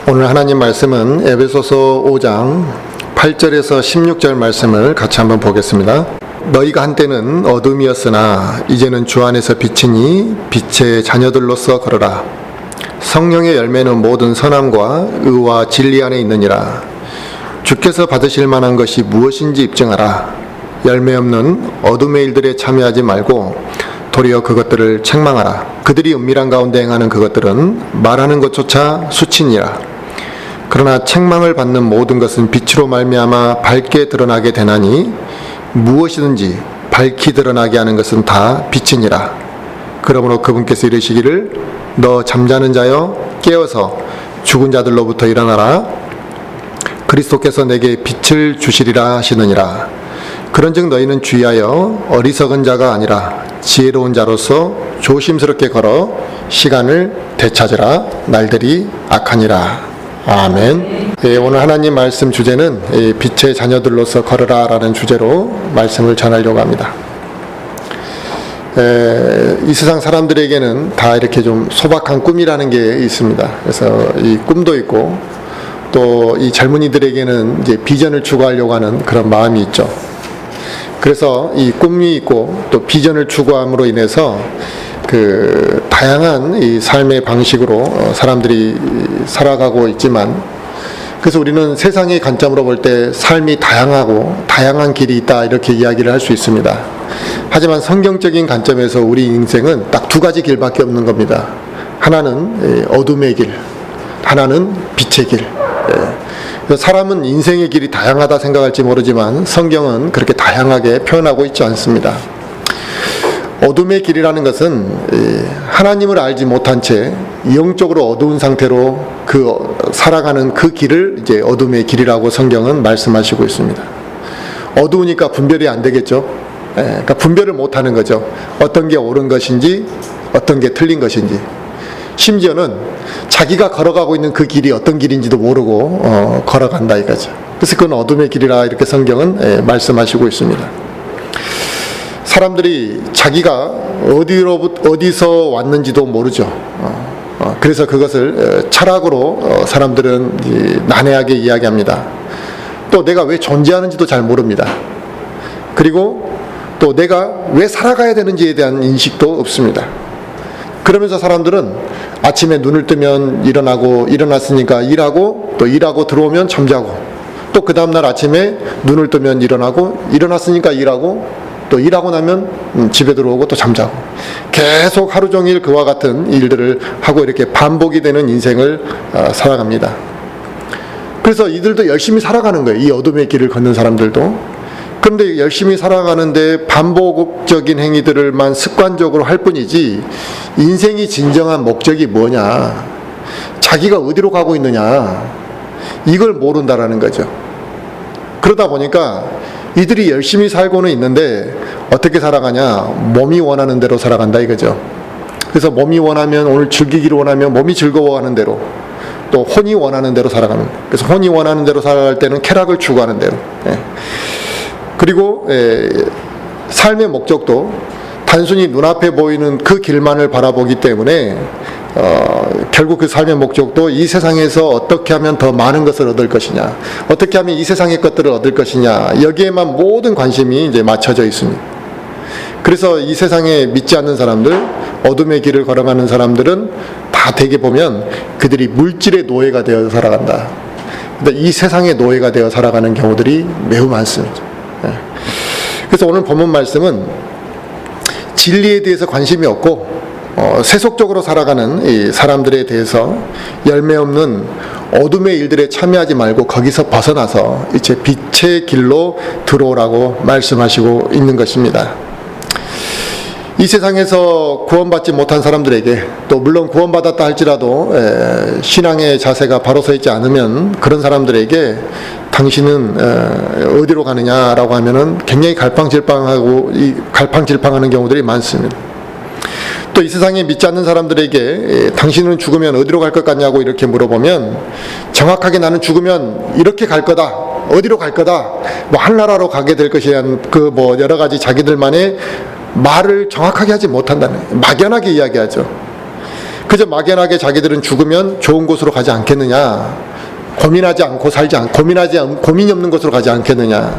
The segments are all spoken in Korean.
오늘 하나님 말씀은 에베소서 5장 8절에서 16절 말씀을 같이 한번 보겠습니다. 너희가 한때는 어둠이었으나 이제는 주 안에서 빛이니 빛의 자녀들로서 걸어라. 성령의 열매는 모든 선함과 의와 진리 안에 있느니라. 주께서 받으실 만한 것이 무엇인지 입증하라. 열매 없는 어둠의 일들에 참여하지 말고 도리어 그것들을 책망하라. 그들이 은밀한 가운데 행하는 그것들은 말하는 것조차 수치니라. 그러나 책망을 받는 모든 것은 빛으로 말미암아 밝게 드러나게 되나니 무엇이든지 밝히 드러나게 하는 것은 다 빛이니라. 그러므로 그분께서 이르시기를 너 잠자는 자여 깨어서 죽은 자들로부터 일어나라. 그리스도께서 내게 빛을 주시리라 하시느니라. 그런즉 너희는 주의하여 어리석은 자가 아니라 지혜로운 자로서 조심스럽게 걸어 시간을 되찾으라. 날들이 악하니라. 아멘. 오늘 하나님 말씀 주제는 빛의 자녀들로서 걸으라 라는 주제로 말씀을 전하려고 합니다. 이 세상 사람들에게는 다 이렇게 좀 소박한 꿈이라는 게 있습니다. 그래서 이 꿈도 있고 또 이 젊은이들에게는 이제 비전을 추구하려고 하는 그런 마음이 있죠. 그래서 이 꿈이 있고 또 비전을 추구함으로 인해서 그 다양한 이 삶의 방식으로 사람들이 살아가고 있지만, 그래서 우리는 세상의 관점으로 볼 때 삶이 다양하고 다양한 길이 있다 이렇게 이야기를 할 수 있습니다. 하지만 성경적인 관점에서 우리 인생은 딱 두 가지 길밖에 없는 겁니다. 하나는 어둠의 길, 하나는 빛의 길. 사람은 인생의 길이 다양하다 생각할지 모르지만 성경은 그렇게 다양하게 표현하고 있지 않습니다. 어둠의 길이라는 것은 하나님을 알지 못한 채 영적으로 어두운 상태로 살아가는 그 길을 이제 어둠의 길이라고 성경은 말씀하시고 있습니다. 어두우니까 분별이 안 되겠죠. 그러니까 분별을 못하는 거죠. 어떤 게 옳은 것인지 어떤 게 틀린 것인지. 심지어는 자기가 걸어가고 있는 그 길이 어떤 길인지도 모르고 걸어간다 이거죠. 그래서 그건 어둠의 길이라 이렇게 성경은 말씀하시고 있습니다. 사람들이 자기가 어디서 왔는지도 모르죠. 그래서 그것을 철학으로 사람들은 난해하게 이야기합니다. 또 내가 왜 존재하는지도 잘 모릅니다. 그리고 또 내가 왜 살아가야 되는지에 대한 인식도 없습니다. 그러면서 사람들은 아침에 눈을 뜨면 일어났으니까 일하고, 또 일하고 들어오면 잠자고, 또 그 다음날 아침에 눈을 뜨면 일어났으니까 일하고, 또 일하고 나면 집에 들어오고 또 잠자고, 계속 하루 종일 그와 같은 일들을 하고 이렇게 반복이 되는 인생을 살아갑니다. 그래서 이들도 열심히 살아가는 거예요. 이 어둠의 길을 걷는 사람들도. 그런데 열심히 살아가는데 반복적인 행위들을만 습관적으로 할 뿐이지 인생이 진정한 목적이 뭐냐, 자기가 어디로 가고 있느냐, 이걸 모른다라는 거죠. 그러다 보니까 이들이 열심히 살고는 있는데 어떻게 살아가냐, 몸이 원하는 대로 살아간다 이거죠. 그래서 몸이 원하면, 오늘 즐기기를 원하면 몸이 즐거워하는 대로, 또 혼이 원하는 대로 살아가는, 그래서 혼이 원하는 대로 살아갈 때는 쾌락을 추구하는 대로. 그리고 삶의 목적도 단순히 눈앞에 보이는 그 길만을 바라보기 때문에 결국 그 삶의 목적도 이 세상에서 어떻게 하면 더 많은 것을 얻을 것이냐, 어떻게 하면 이 세상의 것들을 얻을 것이냐, 여기에만 모든 관심이 이제 맞춰져 있습니다. 그래서 이 세상에 믿지 않는 사람들, 어둠의 길을 걸어가는 사람들은 다 대개 보면 그들이 물질의 노예가 되어 살아간다. 근데 이 세상의 노예가 되어 살아가는 경우들이 매우 많습니다. 그래서 오늘 본문 말씀은 진리에 대해서 관심이 없고 세속적으로 살아가는 이 사람들에 대해서 열매 없는 어둠의 일들에 참여하지 말고 거기서 벗어나서 이제 빛의 길로 들어오라고 말씀하시고 있는 것입니다. 이 세상에서 구원받지 못한 사람들에게, 또 물론 구원받았다 할지라도 신앙의 자세가 바로 서 있지 않으면 그런 사람들에게 당신은 어디로 가느냐라고 하면은 굉장히 갈팡질팡하는 경우들이 많습니다. 또 이 세상에 믿지 않는 사람들에게 당신은 죽으면 어디로 갈 것 같냐고 이렇게 물어보면 정확하게 나는 죽으면 이렇게 갈 거다, 어디로 갈 거다, 뭐 하늘나라로 가게 될 것이야, 그 뭐 여러 가지 자기들만의 말을 정확하게 하지 못한다는, 막연하게 이야기하죠. 그저 막연하게 자기들은 죽으면 좋은 곳으로 가지 않겠느냐, 고민하지 않고 고민이 없는 곳으로 가지 않겠느냐.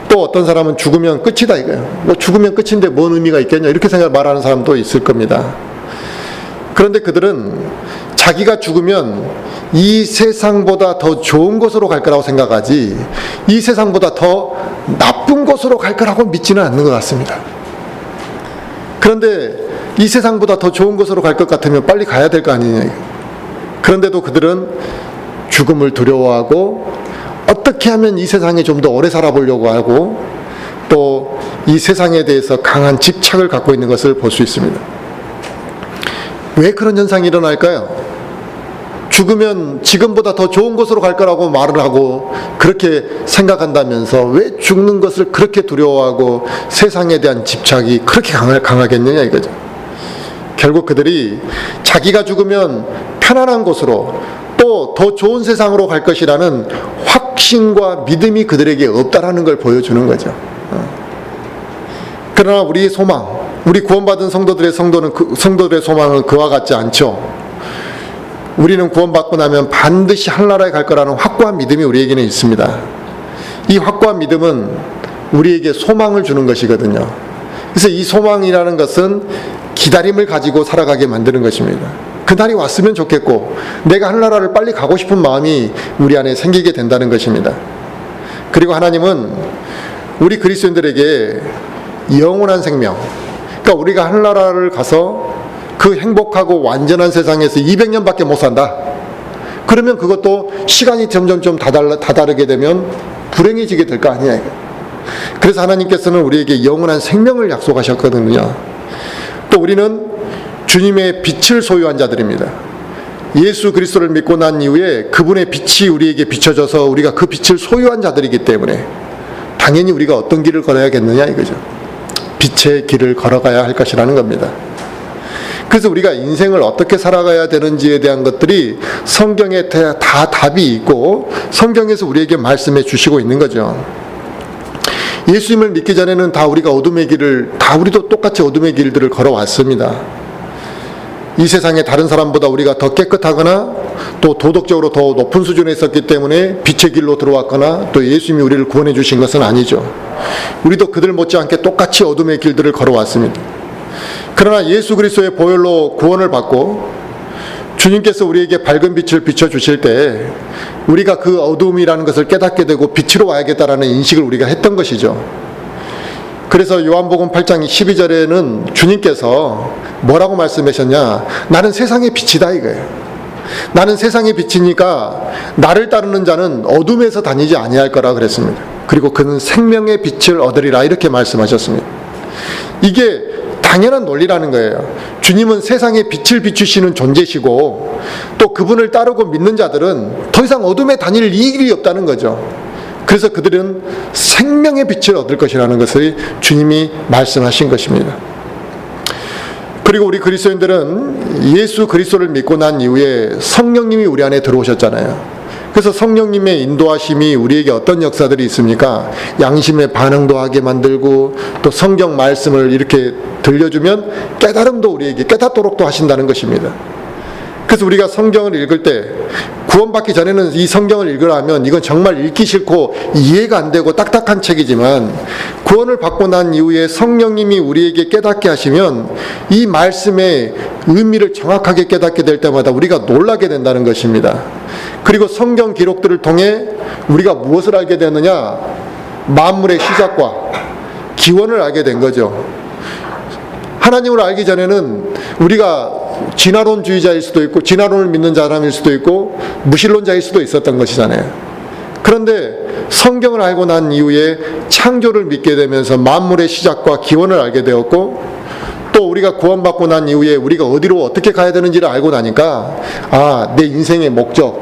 또 어떤 사람은 죽으면 끝이다 이거예요. 뭐 죽으면 끝인데 뭔 의미가 있겠냐, 이렇게 말하는 사람도 있을 겁니다. 그런데 그들은 자기가 죽으면 이 세상보다 더 좋은 곳으로 갈 거라고 생각하지, 이 세상보다 더 나쁜 곳으로 갈 거라고 믿지는 않는 것 같습니다. 그런데 이 세상보다 더 좋은 곳으로 갈 것 같으면 빨리 가야 될 거 아니냐. 그런데도 그들은 죽음을 두려워하고 어떻게 하면 이 세상에 좀 더 오래 살아보려고 하고 또 이 세상에 대해서 강한 집착을 갖고 있는 것을 볼 수 있습니다. 왜 그런 현상이 일어날까요? 죽으면 지금보다 더 좋은 곳으로 갈 거라고 말을 하고 그렇게 생각한다면서 왜 죽는 것을 그렇게 두려워하고 세상에 대한 집착이 그렇게 강하겠느냐 이거죠. 결국 그들이 자기가 죽으면 편안한 곳으로 또 더 좋은 세상으로 갈 것이라는 확신과 믿음이 그들에게 없다라는 걸 보여주는 거죠. 그러나 우리의 소망, 우리 구원받은 성도들의 소망은 그와 같지 않죠. 우리는 구원받고 나면 반드시 하늘나라에 갈 거라는 확고한 믿음이 우리에게는 있습니다. 이 확고한 믿음은 우리에게 소망을 주는 것이거든요. 그래서 이 소망이라는 것은 기다림을 가지고 살아가게 만드는 것입니다. 그날이 왔으면 좋겠고 내가 하늘나라를 빨리 가고 싶은 마음이 우리 안에 생기게 된다는 것입니다. 그리고 하나님은 우리 그리스도인들에게 영원한 생명, 그러니까 우리가 하늘나라를 가서 그 행복하고 완전한 세상에서 200년밖에 못 산다. 그러면 그것도 시간이 점점 다다르게 되면 불행해지게 될 거 아니야. 그래서 하나님께서는 우리에게 영원한 생명을 약속하셨거든요. 또 우리는 주님의 빛을 소유한 자들입니다. 예수 그리스도를 믿고 난 이후에 그분의 빛이 우리에게 비춰져서 우리가 그 빛을 소유한 자들이기 때문에 당연히 우리가 어떤 길을 걸어야겠느냐 이거죠. 빛의 길을 걸어가야 할 것이라는 겁니다. 그래서 우리가 인생을 어떻게 살아가야 되는지에 대한 것들이 성경에 다 답이 있고 성경에서 우리에게 말씀해 주시고 있는 거죠. 예수님을 믿기 전에는 우리도 똑같이 어둠의 길들을 걸어왔습니다. 이 세상에 다른 사람보다 우리가 더 깨끗하거나 또 도덕적으로 더 높은 수준에 있었기 때문에 빛의 길로 들어왔거나 또 예수님이 우리를 구원해 주신 것은 아니죠. 우리도 그들 못지않게 똑같이 어둠의 길들을 걸어왔습니다. 그러나 예수 그리스도의 보혈로 구원을 받고 주님께서 우리에게 밝은 빛을 비춰주실 때 우리가 그 어둠이라는 것을 깨닫게 되고 빛으로 와야겠다라는 인식을 우리가 했던 것이죠. 그래서 요한복음 8장 12절에는 주님께서 뭐라고 말씀하셨냐, 나는 세상의 빛이다 이거예요. 나는 세상의 빛이니까 나를 따르는 자는 어둠에서 다니지 아니할 거라 그랬습니다. 그리고 그는 생명의 빛을 얻으리라 이렇게 말씀하셨습니다. 이게 당연한 논리라는 거예요. 주님은 세상에 빛을 비추시는 존재시고 또 그분을 따르고 믿는 자들은 더 이상 어둠에 다닐 일이 없다는 거죠. 그래서 그들은 생명의 빛을 얻을 것이라는 것을 주님이 말씀하신 것입니다. 그리고 우리 그리스도인들은 예수 그리스도를 믿고 난 이후에 성령님이 우리 안에 들어오셨잖아요. 그래서 성령님의 인도하심이 우리에게 어떤 역사들이 있습니까? 양심의 반응도 하게 만들고 또 성경 말씀을 이렇게 들려주면 깨달음도 우리에게 깨닫도록도 하신다는 것입니다. 그래서 우리가 성경을 읽을 때 구원받기 전에는 이 성경을 읽으라면 이건 정말 읽기 싫고 이해가 안 되고 딱딱한 책이지만 구원을 받고 난 이후에 성령님이 우리에게 깨닫게 하시면 이 말씀의 의미를 정확하게 깨닫게 될 때마다 우리가 놀라게 된다는 것입니다. 그리고 성경 기록들을 통해 우리가 무엇을 알게 되느냐? 만물의 시작과 기원을 알게 된 거죠. 하나님을 알기 전에는 우리가 진화론주의자일 수도 있고 진화론을 믿는 사람일 수도 있고 무신론자일 수도 있었던 것이잖아요. 그런데 성경을 알고 난 이후에 창조를 믿게 되면서 만물의 시작과 기원을 알게 되었고 또 우리가 구원받고 난 이후에 우리가 어디로 어떻게 가야 되는지를 알고 나니까 내 인생의 목적,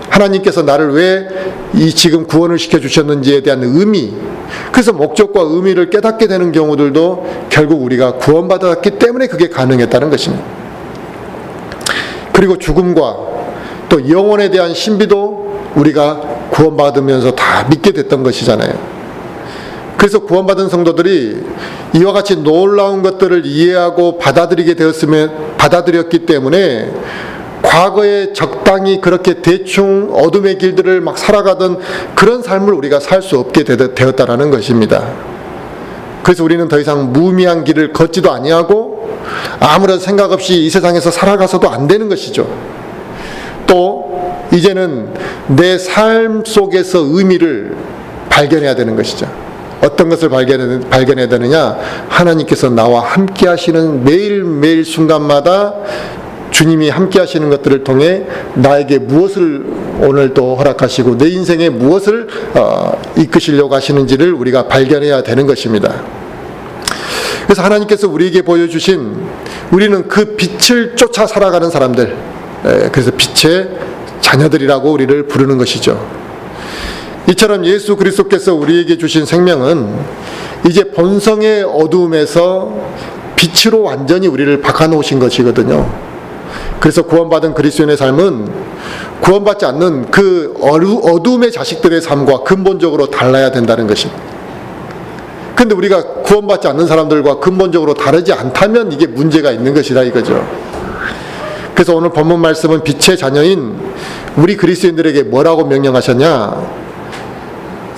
하나님께서 나를 왜 이 지금 구원을 시켜주셨는지에 대한 의미, 그래서 목적과 의미를 깨닫게 되는 경우들도 결국 우리가 구원받았기 때문에 그게 가능했다는 것입니다. 그리고 죽음과 또 영혼에 대한 신비도 우리가 구원받으면서 다 믿게 됐던 것이잖아요. 그래서 구원받은 성도들이 이와 같이 놀라운 것들을 이해하고 받아들였기 때문에 과거에 적당히 그렇게 대충 어둠의 길들을 막 살아가던 그런 삶을 우리가 살 수 없게 되었다라는 것입니다. 그래서 우리는 더 이상 무의미한 길을 걷지도 아니하고 아무런 생각 없이 이 세상에서 살아가서도 안 되는 것이죠. 또 이제는 내 삶 속에서 의미를 발견해야 되는 것이죠. 어떤 것을 발견해야 되느냐? 하나님께서 나와 함께 하시는 매일매일 순간마다 주님이 함께 하시는 것들을 통해 나에게 무엇을 오늘 또 허락하시고 내 인생에 무엇을 이끄시려고 하시는지를 우리가 발견해야 되는 것입니다. 그래서 하나님께서 우리에게 보여주신, 우리는 그 빛을 쫓아 살아가는 사람들, 그래서 빛의 자녀들이라고 우리를 부르는 것이죠. 이처럼 예수 그리스도께서 우리에게 주신 생명은 이제 본성의 어두움에서 빛으로 완전히 우리를 바꿔놓으신 것이거든요. 그래서 구원받은 그리스도인의 삶은 구원받지 않는 그 어두움의 자식들의 삶과 근본적으로 달라야 된다는 것입니다. 근데 우리가 구원받지 않는 사람들과 근본적으로 다르지 않다면 이게 문제가 있는 것이다 이거죠. 그래서 오늘 본문 말씀은 빛의 자녀인 우리 그리스도인들에게 뭐라고 명령하셨냐?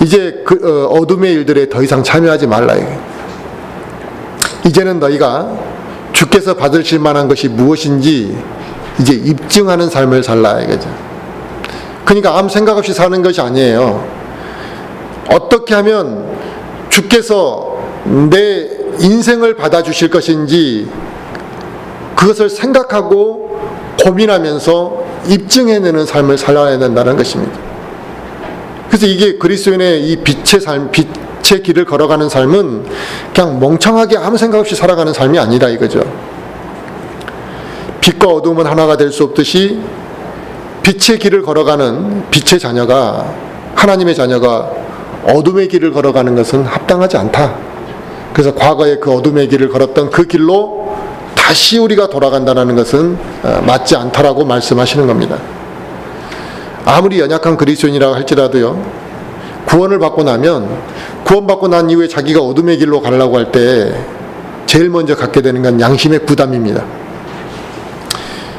이제 그 어둠의 일들에 더 이상 참여하지 말라. 이제는 너희가 주께서 받으실 만한 것이 무엇인지 이제 입증하는 삶을 살라 이거죠. 그러니까 아무 생각 없이 사는 것이 아니에요. 어떻게 하면 주께서 내 인생을 받아주실 것인지 그것을 생각하고 고민하면서 입증해내는 삶을 살아야 된다는 것입니다. 그래서 이게 그리스도인의 이 빛의 삶, 빛의 길을 걸어가는 삶은 그냥 멍청하게 아무 생각 없이 살아가는 삶이 아니라 이거죠. 빛과 어둠은 하나가 될 수 없듯이 빛의 길을 걸어가는 빛의 자녀가, 하나님의 자녀가 어둠의 길을 걸어가는 것은 합당하지 않다. 그래서 과거에 그 어둠의 길을 걸었던 그 길로 다시 우리가 돌아간다는 것은 맞지 않다라고 말씀하시는 겁니다. 아무리 연약한 그리스도인이라고 할지라도요, 구원을 받고 나면, 구원받고 난 이후에 자기가 어둠의 길로 가려고 할 때 제일 먼저 갖게 되는 건 양심의 부담입니다.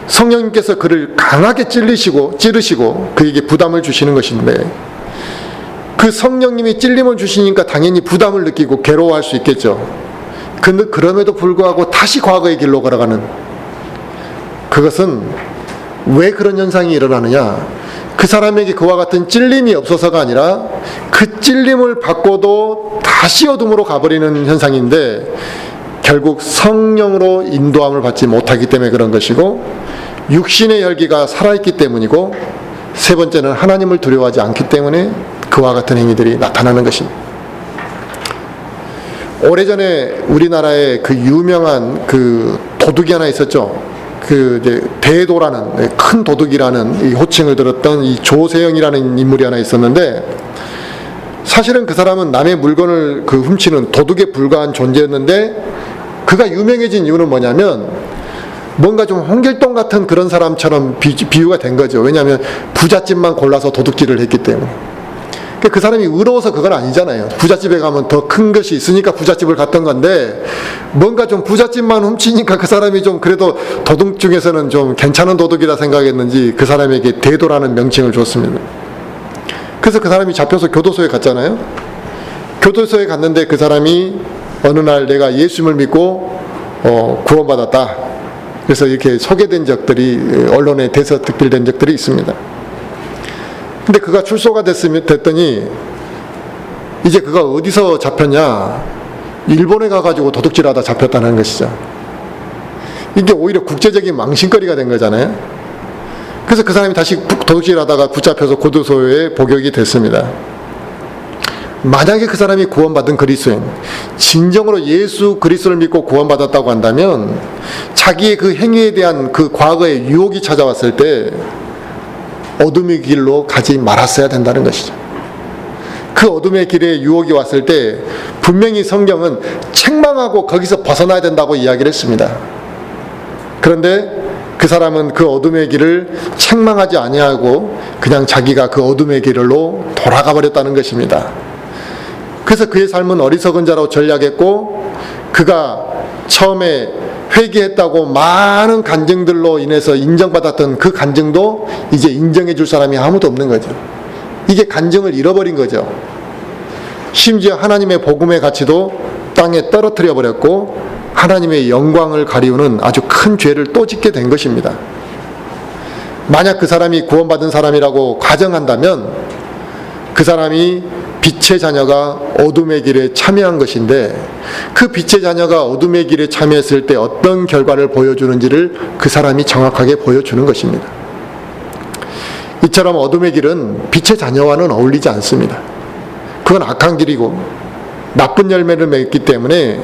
성령님께서 그를 강하게 찌르시고 그에게 부담을 주시는 것인데, 그 성령님이 찔림을 주시니까 당연히 부담을 느끼고 괴로워할 수 있겠죠. 근데 그럼에도 불구하고 다시 과거의 길로 걸어가는, 그것은 왜 그런 현상이 일어나느냐? 그 사람에게 그와 같은 찔림이 없어서가 아니라 그 찔림을 받고도 다시 어둠으로 가버리는 현상인데, 결국 성령으로 인도함을 받지 못하기 때문에 그런 것이고, 육신의 열기가 살아있기 때문이고, 세 번째는 하나님을 두려워하지 않기 때문에 그와 같은 행위들이 나타나는 것입니다. 오래전에 우리나라에 그 유명한 그 도둑이 하나 있었죠. 그 이제 대도라는, 큰 도둑이라는 이 호칭을 들었던 이 조세영이라는 인물이 하나 있었는데, 사실은 그 사람은 남의 물건을 그 훔치는 도둑에 불과한 존재였는데, 그가 유명해진 이유는 뭐냐면 뭔가 좀 홍길동 같은 그런 사람처럼 비유가 된 거죠. 왜냐하면 부잣집만 골라서 도둑질을 했기 때문에. 그 사람이 의로워서 그건 아니잖아요. 부잣집에 가면 더 큰 것이 있으니까 부잣집을 갔던 건데, 뭔가 좀 부잣집만 훔치니까 그 사람이 좀 그래도 도둑 중에서는 좀 괜찮은 도둑이라 생각했는지 그 사람에게 대도라는 명칭을 줬습니다. 그래서 그 사람이 잡혀서 교도소에 갔잖아요. 교도소에 갔는데 그 사람이 어느 날 내가 예수님을 믿고 구원받았다. 그래서 이렇게 소개된 적들이 언론에 대서특필된 적들이 있습니다. 근데 그가 출소가 됐더니 이제 그가 어디서 잡혔냐? 일본에 가가지고 도둑질하다 잡혔다는 것이죠. 이게 오히려 국제적인 망신거리가 된 거잖아요. 그래서 그 사람이 다시 도둑질하다가 붙잡혀서 교도소에 복역이 됐습니다. 만약에 그 사람이 구원받은 그리스도인, 진정으로 예수 그리스도를 믿고 구원받았다고 한다면 자기의 그 행위에 대한 그 과거의 유혹이 찾아왔을 때 어둠의 길로 가지 말았어야 된다는 것이죠. 그 어둠의 길에 유혹이 왔을 때 분명히 성경은 책망하고 거기서 벗어나야 된다고 이야기를 했습니다. 그런데 그 사람은 그 어둠의 길을 책망하지 아니하고 그냥 자기가 그 어둠의 길로 돌아가 버렸다는 것입니다. 그래서 그의 삶은 어리석은 자로 전락했고, 그가 처음에 회개했다고 많은 간증들로 인해서 인정받았던 그 간증도 이제 인정해 줄 사람이 아무도 없는 거죠. 이게 간증을 잃어버린 거죠. 심지어 하나님의 복음의 가치도 땅에 떨어뜨려 버렸고, 하나님의 영광을 가리우는 아주 큰 죄를 또 짓게 된 것입니다. 만약 그 사람이 구원받은 사람이라고 가정한다면 그 사람이 빛의 자녀가 어둠의 길에 참여한 것인데, 그 빛의 자녀가 어둠의 길에 참여했을 때 어떤 결과를 보여주는지를 그 사람이 정확하게 보여주는 것입니다. 이처럼 어둠의 길은 빛의 자녀와는 어울리지 않습니다. 그건 악한 길이고 나쁜 열매를 맺기 때문에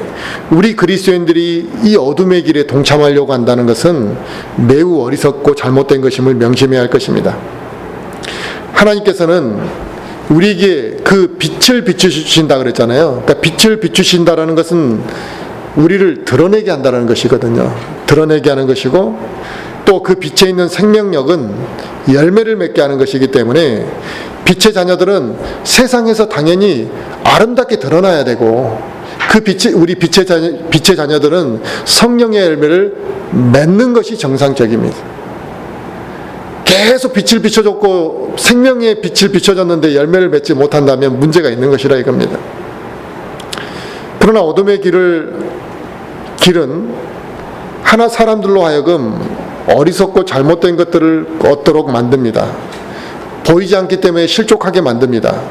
우리 그리스도인들이 이 어둠의 길에 동참하려고 한다는 것은 매우 어리석고 잘못된 것임을 명심해야 할 것입니다. 하나님께서는 우리에게 그 빛을 비추신다 그랬잖아요. 그러니까 빛을 비추신다라는 것은 우리를 드러내게 한다는 것이거든요. 드러내게 하는 것이고, 또 그 빛에 있는 생명력은 열매를 맺게 하는 것이기 때문에 빛의 자녀들은 세상에서 당연히 아름답게 드러나야 되고, 그 우리 빛의 자녀들은 성령의 열매를 맺는 것이 정상적입니다. 계속 빛을 비춰줬고 생명의 빛을 비춰줬는데 열매를 맺지 못한다면 문제가 있는 것이라 이겁니다. 그러나 어둠의 길은 하나 사람들로 하여금 어리석고 잘못된 것들을 얻도록 만듭니다. 보이지 않기 때문에 실족하게 만듭니다.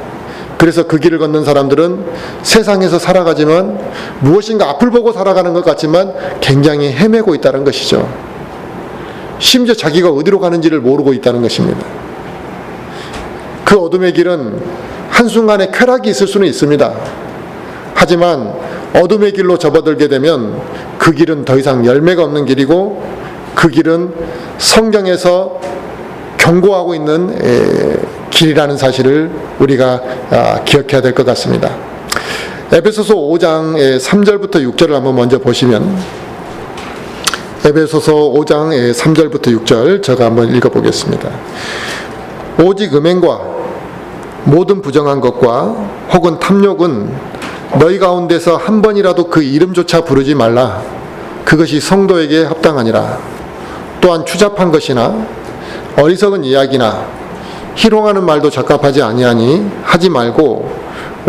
그래서 그 길을 걷는 사람들은 세상에서 살아가지만 무엇인가 앞을 보고 살아가는 것 같지만 굉장히 헤매고 있다는 것이죠. 심지어 자기가 어디로 가는지를 모르고 있다는 것입니다. 그 어둠의 길은 한순간에 쾌락이 있을 수는 있습니다. 하지만 어둠의 길로 접어들게 되면 그 길은 더 이상 열매가 없는 길이고, 그 길은 성경에서 경고하고 있는 길이라는 사실을 우리가 기억해야 될 것 같습니다. 에베소서 5장 3절부터 6절을 한번 먼저 보시면, 에베소서 5장 3절부터 6절 제가 한번 읽어보겠습니다. 오직 음행과 모든 부정한 것과 혹은 탐욕은 너희 가운데서 한 번이라도 그 이름조차 부르지 말라. 그것이 성도에게 합당하니라. 또한 추잡한 것이나 어리석은 이야기나 희롱하는 말도 적합하지 아니하니 하지 말고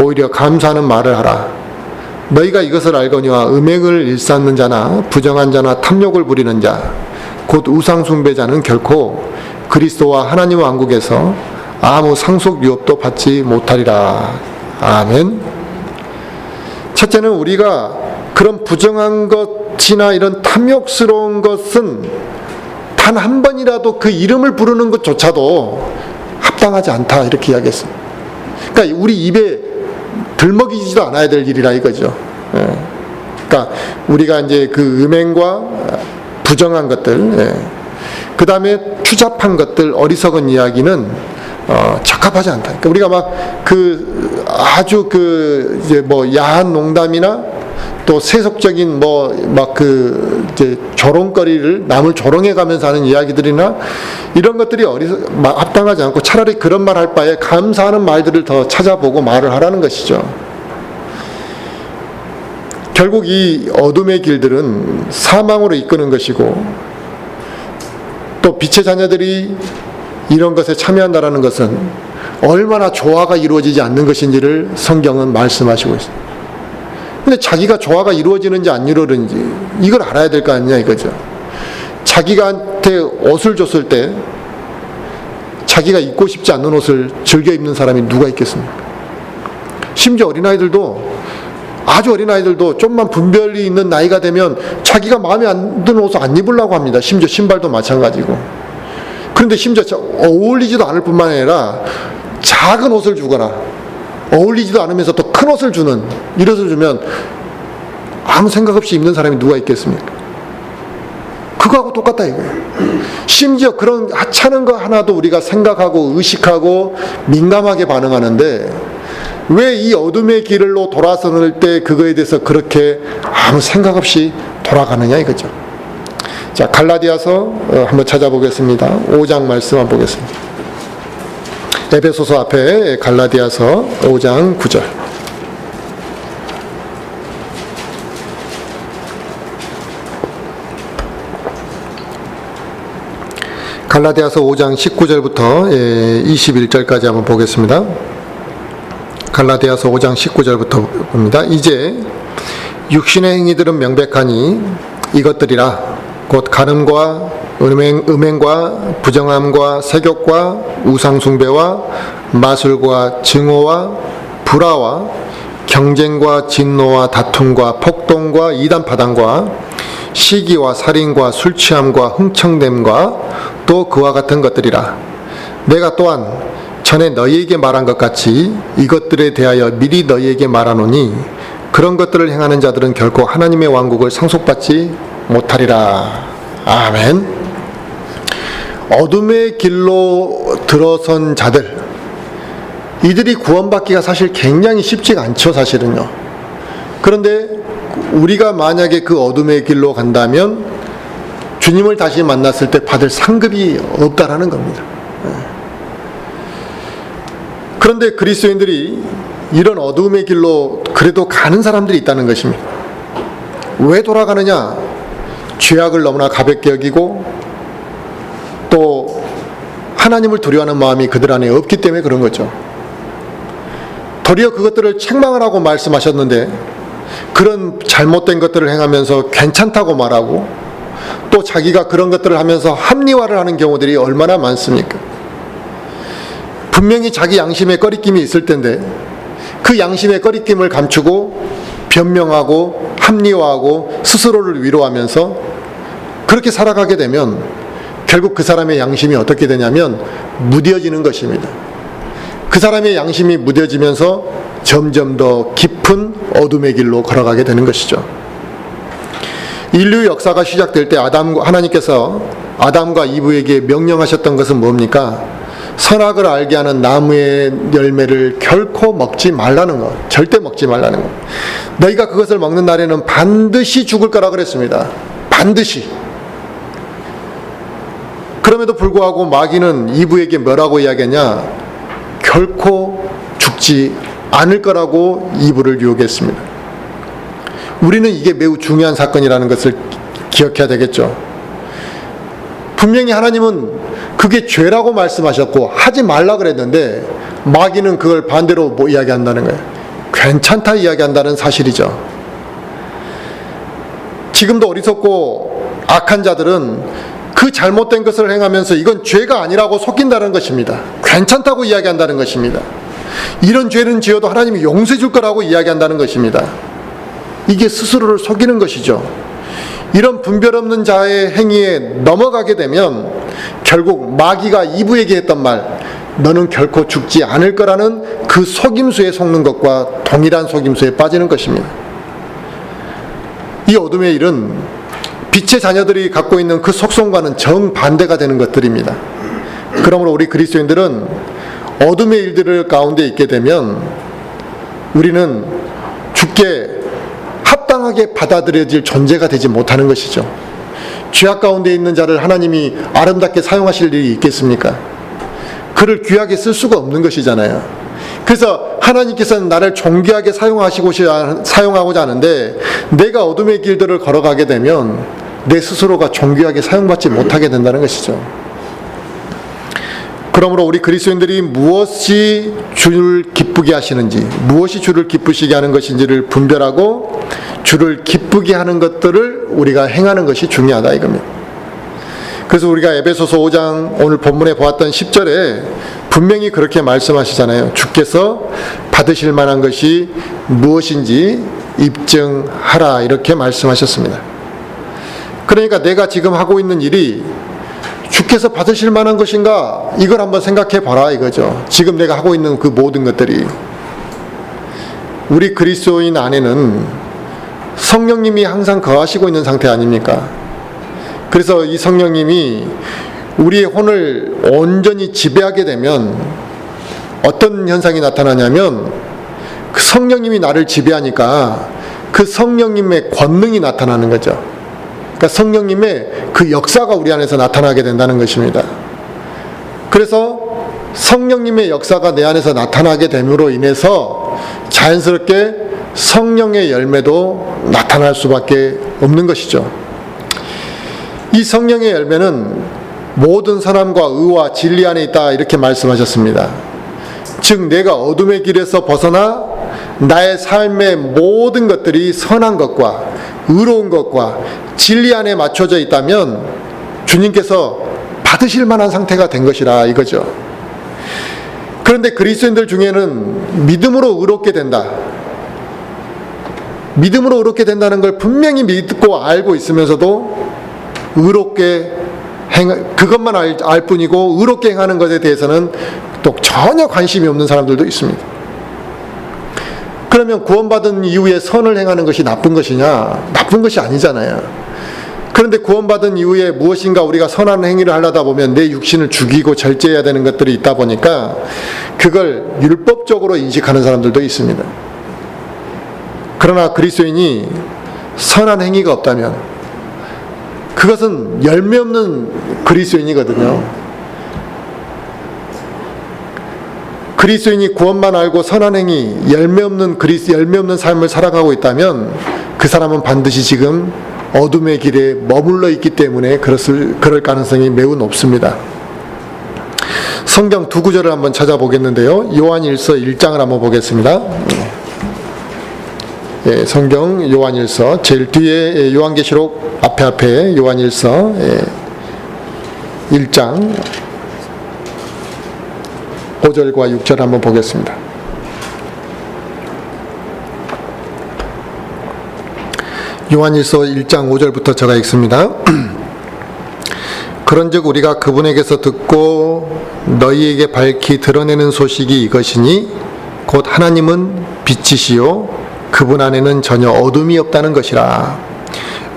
오히려 감사하는 말을 하라. 너희가 이것을 알거니와 음행을 일삼는 자나 부정한 자나 탐욕을 부리는 자 곧 우상 숭배자는 결코 그리스도와 하나님 왕국에서 아무 상속 유업도 받지 못하리라. 아멘. 첫째는 우리가 그런 부정한 것이나 이런 탐욕스러운 것은 단 한 번이라도 그 이름을 부르는 것조차도 합당하지 않다, 이렇게 이야기했습니다. 그러니까 우리 입에 들먹이지도 않아야 될 일이라 이거죠. 그러니까 우리가 이제 그 음행과 부정한 것들, 그 다음에 추잡한 것들, 어리석은 이야기는 적합하지 않다. 그러니까 우리가 막 그 아주 그 이제 뭐 야한 농담이나 또 세속적인 뭐 막 그 이제 조롱거리를 남을 조롱해가면서 하는 이야기들이나 이런 것들이 합당하지 않고 차라리 그런 말 할 바에 감사하는 말들을 더 찾아보고 말을 하라는 것이죠. 결국 이 어둠의 길들은 사망으로 이끄는 것이고, 또 빛의 자녀들이 이런 것에 참여한다는 것은 얼마나 조화가 이루어지지 않는 것인지를 성경은 말씀하시고 있습니다. 근데 자기가 조화가 이루어지는지 안 이루어지는지 이걸 알아야 될 거 아니냐 이거죠. 자기한테 옷을 줬을 때 자기가 입고 싶지 않는 옷을 즐겨 입는 사람이 누가 있겠습니까? 심지어 아주 어린아이들도 좀만 분별이 있는 나이가 되면 자기가 마음에 안 드는 옷을 안 입으려고 합니다. 심지어 신발도 마찬가지고. 그런데 심지어 어울리지도 않을 뿐만 아니라 작은 옷을 주거나 어울리지도 않으면서 또 큰 옷을 주는, 이런 옷을 주면 아무 생각 없이 입는 사람이 누가 있겠습니까? 그거하고 똑같다 이거예요. 심지어 그런 하찮은 거 하나도 우리가 생각하고 의식하고 민감하게 반응하는데 왜 이 어둠의 길로 돌아서는 때 그거에 대해서 그렇게 아무 생각 없이 돌아가느냐 이거죠. 자, 갈라디아서 한번 찾아보겠습니다. 5장 말씀 한번 보겠습니다. 에베소서 앞에 갈라디아서 5장 9절. 갈라디아서 5장 19절부터 21절까지 한번 보겠습니다. 갈라디아서 5장 19절부터 봅니다. 이제 육신의 행위들은 명백하니 이것들이라 곧 간음과 음행과 부정함과 세욕과 우상숭배와 마술과 증오와 불화와 경쟁과 진노와 다툼과 폭동과 이단파당과 시기와 살인과 술취함과 흥청됨과 또 그와 같은 것들이라. 내가 또한 전에 너희에게 말한 것 같이 이것들에 대하여 미리 너희에게 말하노니 그런 것들을 행하는 자들은 결코 하나님의 왕국을 상속받지 못하리라. 아멘. 어둠의 길로 들어선 자들, 이들이 구원받기가 사실 굉장히 쉽지가 않죠, 사실은요. 그런데 우리가 만약에 그 어둠의 길로 간다면 주님을 다시 만났을 때 받을 상급이 없다라는 겁니다. 그런데 그리스도인들이 이런 어둠의 길로 그래도 가는 사람들이 있다는 것입니다. 왜 돌아가느냐? 죄악을 너무나 가볍게 여기고 또 하나님을 두려워하는 마음이 그들 안에 없기 때문에 그런 거죠. 도리어 그것들을 책망을 하고 말씀하셨는데 그런 잘못된 것들을 행하면서 괜찮다고 말하고 또 자기가 그런 것들을 하면서 합리화를 하는 경우들이 얼마나 많습니까? 분명히 자기 양심에 꺼리낌이 있을 텐데 그 양심의 꺼리낌을 감추고 변명하고 합리화하고 스스로를 위로하면서 그렇게 살아가게 되면 결국 그 사람의 양심이 어떻게 되냐면 무뎌지는 것입니다. 그 사람의 양심이 무뎌지면서 점점 더 깊은 어둠의 길로 걸어가게 되는 것이죠. 인류 역사가 시작될 때 하나님께서 아담과 이브에게 명령하셨던 것은 뭡니까? 선악을 알게 하는 나무의 열매를 결코 먹지 말라는 것. 절대 먹지 말라는 것. 너희가 그것을 먹는 날에는 반드시 죽을 거라 그랬습니다. 반드시. 그럼에도 불구하고 마귀는 이브에게 뭐라고 이야기했냐? 결코 죽지 않을 거라고 이브를 유혹했습니다. 우리는 이게 매우 중요한 사건이라는 것을 기억해야 되겠죠. 분명히 하나님은 그게 죄라고 말씀하셨고 하지 말라 그랬는데 마귀는 그걸 반대로 뭐 이야기한다는 거예요. 괜찮다 이야기한다는 사실이죠. 지금도 어리석고 악한 자들은 그 잘못된 것을 행하면서 이건 죄가 아니라고 속인다는 것입니다. 괜찮다고 이야기한다는 것입니다. 이런 죄는 지어도 하나님이 용서해 줄 거라고 이야기한다는 것입니다. 이게 스스로를 속이는 것이죠. 이런 분별 없는 자의 행위에 넘어가게 되면 결국 마귀가 이브에게 했던 말, 너는 결코 죽지 않을 거라는 그 속임수에 속는 것과 동일한 속임수에 빠지는 것입니다. 이 어둠의 일은 빛의 자녀들이 갖고 있는 그 속성과는 정반대가 되는 것들입니다. 그러므로 우리 그리스도인들은 어둠의 일들을 가운데 있게 되면 우리는 죽게 합당하게 받아들여질 존재가 되지 못하는 것이죠. 죄악 가운데 있는 자를 하나님이 아름답게 사용하실 일이 있겠습니까? 그를 귀하게 쓸 수가 없는 것이잖아요. 그래서 하나님께서는 나를 존귀하게 사용하고자 하는데 내가 어둠의 길들을 걸어가게 되면 내 스스로가 존귀하게 사용받지 못하게 된다는 것이죠. 그러므로 우리 그리스도인들이 무엇이 주를 기쁘게 하시는지, 무엇이 주를 기쁘시게 하는 것인지를 분별하고 주를 기쁘게 하는 것들을 우리가 행하는 것이 중요하다 이겁니다. 그래서 우리가 에베소서 5장 오늘 본문에 보았던 10절에 분명히 그렇게 말씀하시잖아요. 주께서 받으실 만한 것이 무엇인지 입증하라 이렇게 말씀하셨습니다. 그러니까 내가 지금 하고 있는 일이 주께서 받으실 만한 것인가? 이걸 한번 생각해 봐라 이거죠. 지금 내가 하고 있는 그 모든 것들이 우리 그리스도인 안에는 성령님이 항상 거하시고 있는 상태 아닙니까? 그래서 이 성령님이 우리의 혼을 온전히 지배하게 되면 어떤 현상이 나타나냐면 그 성령님이 나를 지배하니까 그 성령님의 권능이 나타나는 거죠. 그러니까 성령님의 그 역사가 우리 안에서 나타나게 된다는 것입니다. 그래서 성령님의 역사가 내 안에서 나타나게 됨으로 인해서 자연스럽게 성령의 열매도 나타날 수밖에 없는 것이죠. 이 성령의 열매는 모든 선함과 의와 진리 안에 있다 이렇게 말씀하셨습니다. 즉 내가 어둠의 길에서 벗어나 나의 삶의 모든 것들이 선한 것과 의로운 것과 진리 안에 맞춰져 있다면 주님께서 받으실 만한 상태가 된 것이라 이거죠. 그런데 그리스도인들 중에는 믿음으로 의롭게 된다, 믿음으로 의롭게 된다는 걸 분명히 믿고 알고 있으면서도 의롭게 그것만 알 뿐이고 의롭게 행하는 것에 대해서는 또 전혀 관심이 없는 사람들도 있습니다. 그러면 구원받은 이후에 선을 행하는 것이 나쁜 것이냐? 나쁜 것이 아니잖아요. 그런데 구원받은 이후에 무엇인가 우리가 선한 행위를 하려다 보면 내 육신을 죽이고 절제해야 되는 것들이 있다 보니까 그걸 율법적으로 인식하는 사람들도 있습니다. 그러나 그리스도인이 선한 행위가 없다면 그것은 열매 없는 그리스도인이거든요. 그리스도인이 구원만 알고 선한 행위, 열매 없는 삶을 살아가고 있다면 그 사람은 반드시 지금 어둠의 길에 머물러 있기 때문에 그럴 가능성이 매우 높습니다. 성경 두 구절을 한번 찾아보겠는데요. 요한일서 1장을 한번 보겠습니다. 예, 성경 요한일서 제일 뒤에 요한계시록 앞에 요한일서 1장 5절과 6절 한번 보겠습니다. 요한일서 1장 5절부터 제가 읽습니다. 그런즉 우리가 그분에게서 듣고 너희에게 밝히 드러내는 소식이 이것이니 곧 하나님은 빛이시요 그분 안에는 전혀 어둠이 없다는 것이라.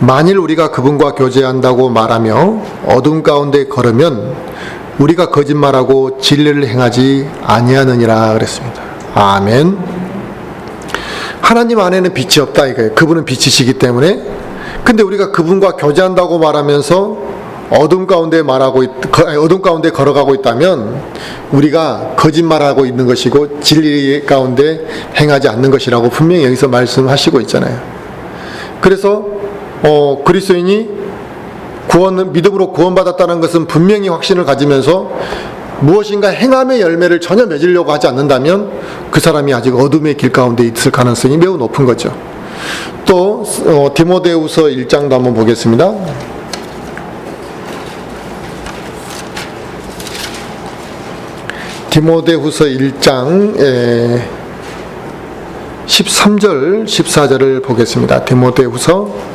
만일 우리가 그분과 교제한다고 말하며 어둠 가운데 걸으면 우리가 거짓말하고 진리를 행하지 아니하느니라 그랬습니다. 아멘. 하나님 안에는 빛이 없다 이거예요. 그분은 빛이시기 때문에. 근데 우리가 그분과 교제한다고 말하면서 어둠 가운데 걸어가고 있다면 우리가 거짓말하고 있는 것이고 진리 가운데 행하지 않는 것이라고 분명히 여기서 말씀하시고 있잖아요. 그래서 그리스도인이 믿음으로 구원받았다는 것은 분명히 확신을 가지면서 무엇인가 행함의 열매를 전혀 맺으려고 하지 않는다면 그 사람이 아직 어둠의 길 가운데 있을 가능성이 매우 높은 거죠. 또 디모데후서 1장도 한번 보겠습니다. 디모데후서 1장 13절 14절을 보겠습니다. 디모데후서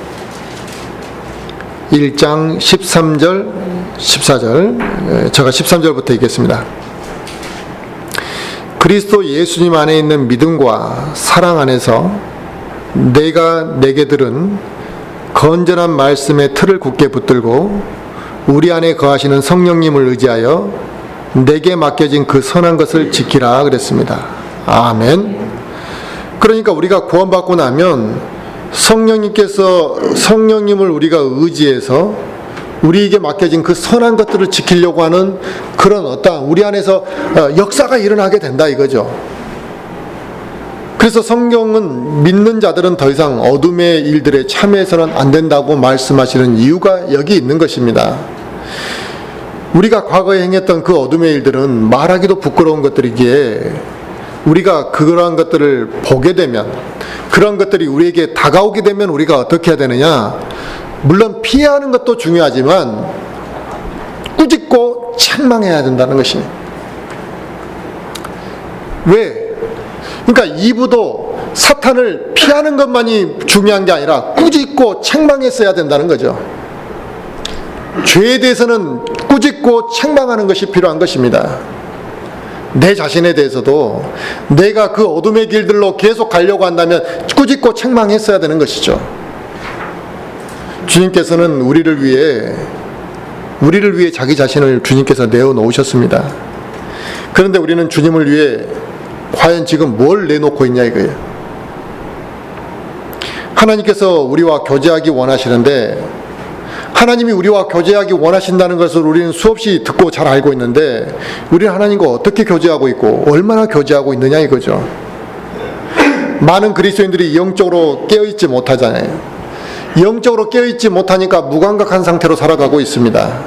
1장 13절 14절 제가 13절부터 읽겠습니다. 그리스도 예수님 안에 있는 믿음과 사랑 안에서 내게 들은 건전한 말씀의 틀을 굳게 붙들고 우리 안에 거하시는 성령님을 의지하여 내게 맡겨진 그 선한 것을 지키라 그랬습니다. 아멘. 그러니까 우리가 구원받고 나면 성령님을 우리가 의지해서 우리에게 맡겨진 그 선한 것들을 지키려고 하는 그런 우리 안에서 역사가 일어나게 된다 이거죠. 그래서 성경은 믿는 자들은 더 이상 어둠의 일들에 참여해서는 안 된다고 말씀하시는 이유가 여기 있는 것입니다. 우리가 과거에 행했던 그 어둠의 일들은 말하기도 부끄러운 것들이기에 우리가 그러한 것들을 보게 되면, 그런 것들이 우리에게 다가오게 되면 우리가 어떻게 해야 되느냐? 물론 피하는 것도 중요하지만 꾸짖고 책망해야 된다는 것입니다. 왜? 그러니까 이부도 사탄을 피하는 것만이 중요한 게 아니라 꾸짖고 책망했어야 된다는 거죠. 죄에 대해서는 꾸짖고 책망하는 것이 필요한 것입니다. 내 자신에 대해서도 내가 그 어둠의 길들로 계속 가려고 한다면 꾸짖고 책망했어야 되는 것이죠. 주님께서는 우리를 위해 자기 자신을 주님께서 내어놓으셨습니다. 그런데 우리는 주님을 위해 과연 지금 뭘 내놓고 있냐 이거예요. 하나님께서 우리와 교제하기 원하시는데, 하나님이 우리와 교제하기 원하신다는 것을 우리는 수없이 듣고 잘 알고 있는데, 우리는 하나님과 어떻게 교제하고 있고 얼마나 교제하고 있느냐 이거죠. 많은 그리스도인들이 영적으로 깨어있지 못하잖아요. 영적으로 깨어있지 못하니까 무감각한 상태로 살아가고 있습니다.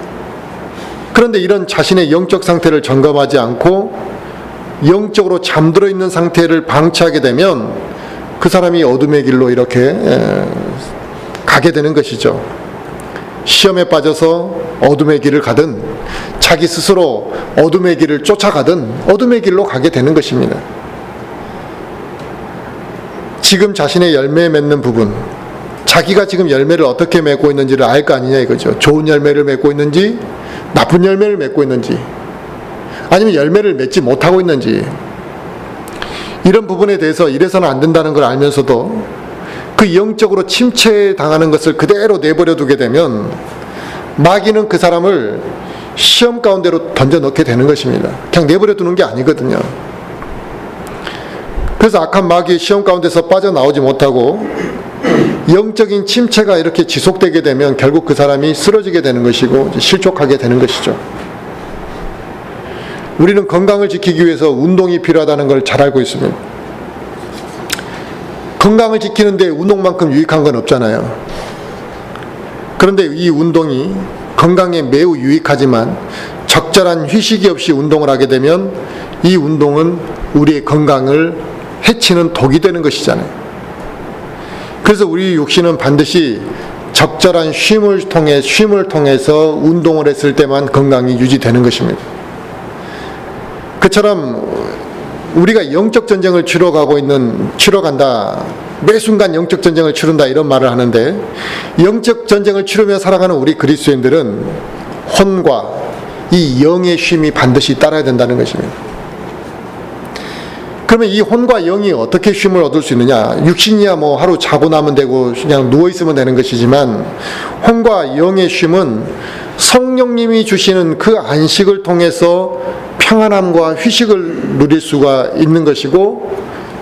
그런데 이런 자신의 영적 상태를 점검하지 않고 영적으로 잠들어 있는 상태를 방치하게 되면 그 사람이 어둠의 길로 이렇게 가게 되는 것이죠. 시험에 빠져서 어둠의 길을 가든 자기 스스로 어둠의 길을 쫓아가든 어둠의 길로 가게 되는 것입니다. 지금 자신의 열매 맺는 부분, 자기가 지금 열매를 어떻게 맺고 있는지를 알 거 아니냐 이거죠. 좋은 열매를 맺고 있는지 나쁜 열매를 맺고 있는지 아니면 열매를 맺지 못하고 있는지, 이런 부분에 대해서 이래서는 안 된다는 걸 알면서도 그 영적으로 침체당하는 것을 그대로 내버려 두게 되면 마귀는 그 사람을 시험 가운데로 던져 넣게 되는 것입니다. 그냥 내버려 두는 게 아니거든요. 그래서 악한 마귀의 시험 가운데서 빠져나오지 못하고 영적인 침체가 이렇게 지속되게 되면 결국 그 사람이 쓰러지게 되는 것이고 실족하게 되는 것이죠. 우리는 건강을 지키기 위해서 운동이 필요하다는 걸 잘 알고 있습니다. 건강을 지키는데 운동만큼 유익한 건 없잖아요. 그런데 이 운동이 건강에 매우 유익하지만 적절한 휴식이 없이 운동을 하게 되면 이 운동은 우리의 건강을 해치는 독이 되는 것이잖아요. 그래서 우리 육신은 반드시 적절한 쉼을 통해서 운동을 했을 때만 건강이 유지되는 것입니다. 그처럼 우리가 영적 전쟁을 치러 간다, 매 순간 영적 전쟁을 치른다 이런 말을 하는데, 영적 전쟁을 치르며 살아가는 우리 그리스도인들은 혼과 이 영의 쉼이 반드시 따라야 된다는 것입니다. 그러면 이 혼과 영이 어떻게 쉼을 얻을 수 있느냐? 육신이야 뭐 하루 자고 나면 되고 그냥 누워있으면 되는 것이지만, 혼과 영의 쉼은 성령님이 주시는 그 안식을 통해서 평안함과 휴식을 누릴 수가 있는 것이고,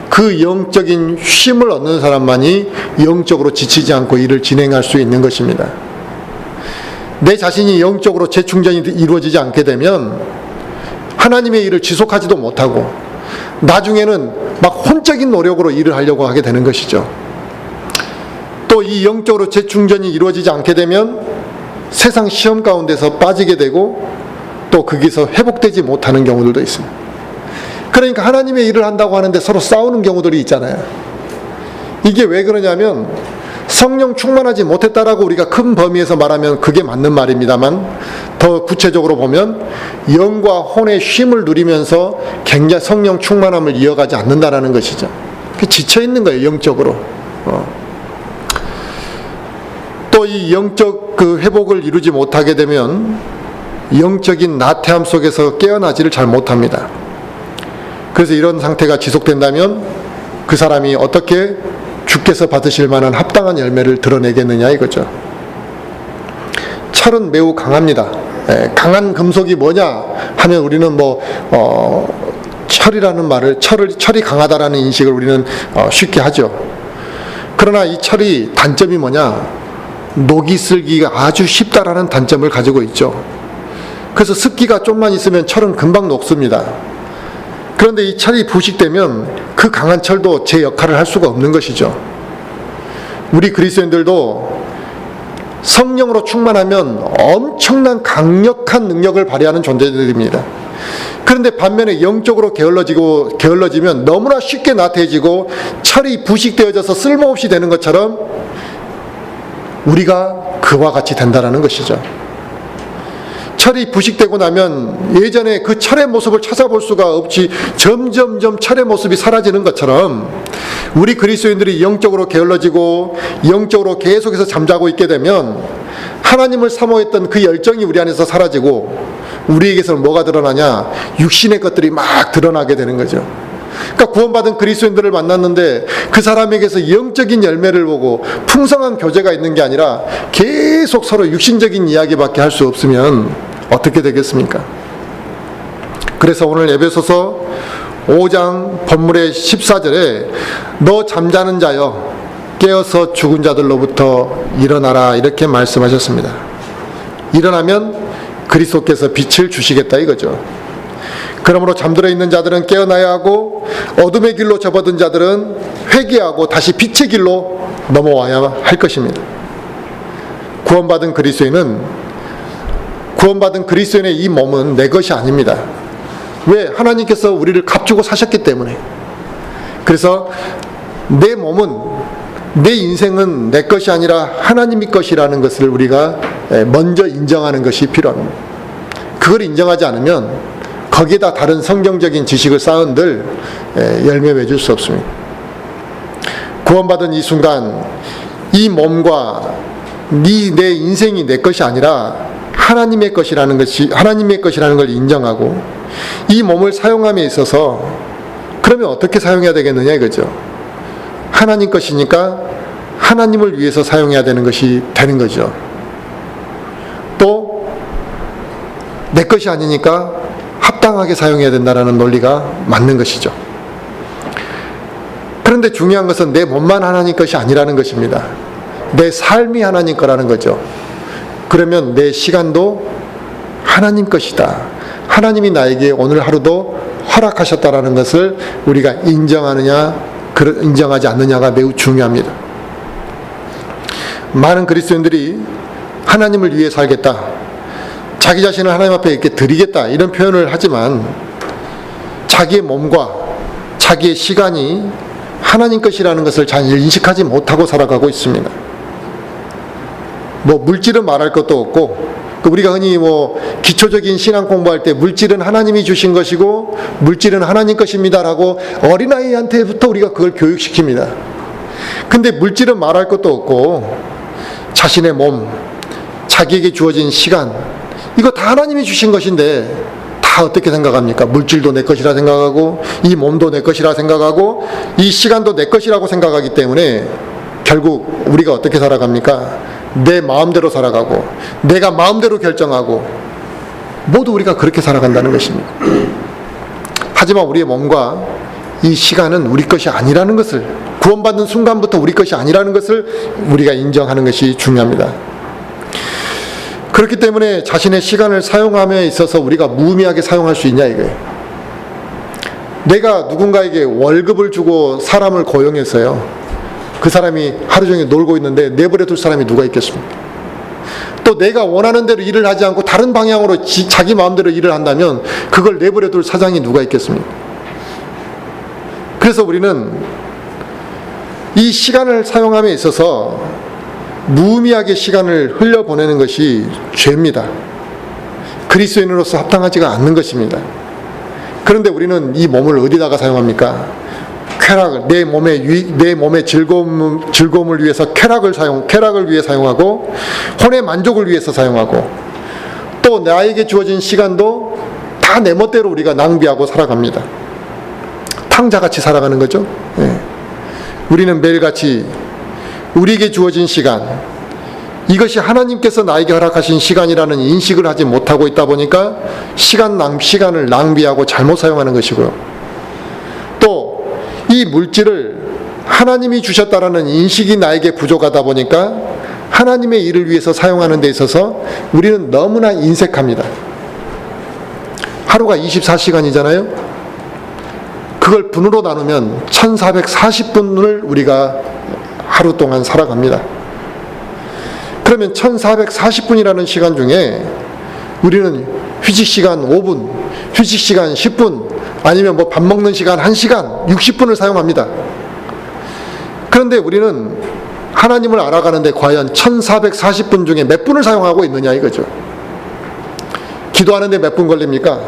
그 영적인 쉼을 얻는 사람만이 영적으로 지치지 않고 일을 진행할 수 있는 것입니다. 내 자신이 영적으로 재충전이 이루어지지 않게 되면 하나님의 일을 지속하지도 못하고 나중에는 막 혼적인 노력으로 일을 하려고 하게 되는 것이죠. 또 이 영적으로 재충전이 이루어지지 않게 되면 세상 시험 가운데서 빠지게 되고 또 거기서 회복되지 못하는 경우들도 있습니다. 그러니까 하나님의 일을 한다고 하는데 서로 싸우는 경우들이 있잖아요. 이게 왜 그러냐면 성령 충만하지 못했다라고 우리가 큰 범위에서 말하면 그게 맞는 말입니다만, 더 구체적으로 보면 영과 혼의 쉼을 누리면서 굉장히 성령 충만함을 이어가지 않는다라는 것이죠. 지쳐있는 거예요, 영적으로. 또 이 영적 그 회복을 이루지 못하게 되면 영적인 나태함 속에서 깨어나지를 잘 못합니다. 그래서 이런 상태가 지속된다면 그 사람이 어떻게 주께서 받으실 만한 합당한 열매를 드러내겠느냐 이거죠. 철은 매우 강합니다. 강한 금속이 뭐냐 하면 우리는 철이라는 말을 철이 강하다라는 인식을 우리는 쉽게 하죠. 그러나 이 철이 단점이 뭐냐? 녹이 슬기가 아주 쉽다라는 단점을 가지고 있죠. 그래서 습기가 좀만 있으면 철은 금방 녹습니다. 그런데 이 철이 부식되면 그 강한 철도 제 역할을 할 수가 없는 것이죠. 우리 그리스도인들도 성령으로 충만하면 엄청난 강력한 능력을 발휘하는 존재들입니다. 그런데 반면에 영적으로 게을러지면 너무나 쉽게 나태해지고 철이 부식되어져서 쓸모없이 되는 것처럼 우리가 그와 같이 된다는 것이죠. 철이 부식되고 나면 예전에 그 철의 모습을 찾아볼 수가 없이 점점점 철의 모습이 사라지는 것처럼 우리 그리스도인들이 영적으로 게을러지고 영적으로 계속해서 잠자고 있게 되면 하나님을 사모했던 그 열정이 우리 안에서 사라지고 우리에게서는 뭐가 드러나냐? 육신의 것들이 막 드러나게 되는 거죠. 그러니까 구원받은 그리스도인들을 만났는데 그 사람에게서 영적인 열매를 보고 풍성한 교제가 있는 게 아니라 계속 서로 육신적인 이야기밖에 할 수 없으면 어떻게 되겠습니까? 그래서 오늘 에베소서 5장 본문의 14절에 너 잠자는 자여 깨어서 죽은 자들로부터 일어나라 이렇게 말씀하셨습니다. 일어나면 그리스도께서 빛을 주시겠다 이거죠. 그러므로 잠들어 있는 자들은 깨어나야 하고 어둠의 길로 접어든 자들은 회개하고 다시 빛의 길로 넘어와야 할 것입니다. 구원받은 그리스도인은 구원받은 그리스도인의 이 몸은 내 것이 아닙니다. 왜? 하나님께서 우리를 값주고 사셨기 때문에. 그래서 내 몸은, 내 인생은 내 것이 아니라 하나님의 것이라는 것을 우리가 먼저 인정하는 것이 필요합니다. 그걸 인정하지 않으면 거기에다 다른 성경적인 지식을 쌓은들 열매 맺을 수 없습니다. 구원받은 이 순간 이 몸과 내 인생이 내 것이 아니라 하나님의 것이라는 걸 인정하고 이 몸을 사용함에 있어서 그러면 어떻게 사용해야 되겠느냐 이거죠. 하나님 것이니까 하나님을 위해서 사용해야 되는 것이 되는 거죠. 또 내 것이 아니니까 합당하게 사용해야 된다는 논리가 맞는 것이죠. 그런데 중요한 것은 내 몸만 하나님 것이 아니라는 것입니다. 내 삶이 하나님 거라는 거죠. 그러면 내 시간도 하나님 것이다. 하나님이 나에게 오늘 하루도 허락하셨다라는 것을 우리가 인정하지 않느냐가 매우 중요합니다. 많은 그리스도인들이 하나님을 위해 살겠다, 자기 자신을 하나님 앞에 이렇게 드리겠다 이런 표현을 하지만 자기의 몸과 자기의 시간이 하나님 것이라는 것을 잘 인식하지 못하고 살아가고 있습니다. 물질은 말할 것도 없고, 우리가 흔히 기초적인 신앙 공부할 때 물질은 하나님이 주신 것이고 물질은 하나님 것입니다라고 어린아이한테부터 우리가 그걸 교육시킵니다. 근데 물질은 말할 것도 없고 자신의 몸, 자기에게 주어진 시간, 이거 다 하나님이 주신 것인데 다 어떻게 생각합니까? 물질도 내 것이라 생각하고 이 몸도 내 것이라 생각하고 이 시간도 내 것이라고 생각하기 때문에 결국 우리가 어떻게 살아갑니까? 내 마음대로 살아가고 내가 마음대로 결정하고 모두 우리가 그렇게 살아간다는 것입니다. 하지만 우리의 몸과 이 시간은 우리 것이 아니라는 것을, 구원받는 순간부터 우리 것이 아니라는 것을 우리가 인정하는 것이 중요합니다. 그렇기 때문에 자신의 시간을 사용함에 있어서 우리가 무의미하게 사용할 수 있냐 이거예요. 내가 누군가에게 월급을 주고 사람을 고용했어요. 그 사람이 하루 종일 놀고 있는데 내버려 둘 사람이 누가 있겠습니까? 또 내가 원하는 대로 일을 하지 않고 다른 방향으로 자기 마음대로 일을 한다면 그걸 내버려 둘 사장이 누가 있겠습니까? 그래서 우리는 이 시간을 사용함에 있어서 무의미하게 시간을 흘려보내는 것이 죄입니다. 그리스도인으로서 합당하지가 않는 것입니다. 그런데 우리는 이 몸을 어디다가 사용합니까? 쾌락을, 내 몸의 즐거움을 위해서 쾌락을 위해 사용하고 혼의 만족을 위해서 사용하고 또 나에게 주어진 시간도 다 내 멋대로 우리가 낭비하고 살아갑니다. 탕자같이 살아가는 거죠. 우리는 매일같이 우리에게 주어진 시간, 이것이 하나님께서 나에게 허락하신 시간이라는 인식을 하지 못하고 있다 보니까 시간을 낭비하고 잘못 사용하는 것이고요. 또 이 물질을 하나님이 주셨다라는 인식이 나에게 부족하다 보니까 하나님의 일을 위해서 사용하는 데 있어서 우리는 너무나 인색합니다. 하루가 24시간이잖아요. 그걸 분으로 나누면 1440분을 우리가 하루 동안 살아갑니다. 그러면 1440분이라는 시간 중에 우리는 휴식시간 5분, 휴식시간 10분, 아니면 밥 먹는 시간 1시간, 60분을 사용합니다. 그런데 우리는 하나님을 알아가는데 과연 1440분 중에 몇 분을 사용하고 있느냐 이거죠. 기도하는데 몇 분 걸립니까?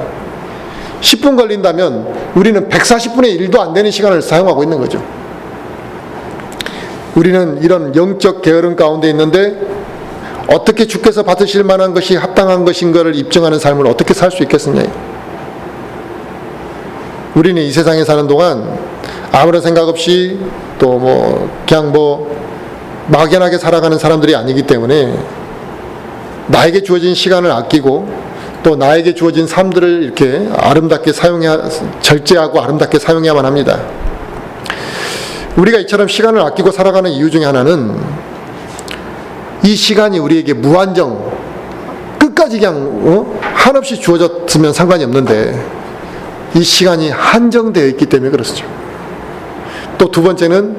10분 걸린다면 우리는 140분의 1도 안 되는 시간을 사용하고 있는 거죠. 우리는 이런 영적 게으름 가운데 있는데 어떻게 주께서 받으실 만한 것이 합당한 것인가를 입증하는 삶을 어떻게 살 수 있겠느냐. 우리는 이 세상에 사는 동안 아무런 생각 없이 또 그냥 막연하게 살아가는 사람들이 아니기 때문에 나에게 주어진 시간을 아끼고 또 나에게 주어진 삶들을 이렇게 절제하고 아름답게 사용해야만 합니다. 우리가 이처럼 시간을 아끼고 살아가는 이유 중에 하나는 이 시간이 우리에게 무한정 끝까지 그냥 한없이 주어졌으면 상관이 없는데 이 시간이 한정되어 있기 때문에 그렇죠. 또 두 번째는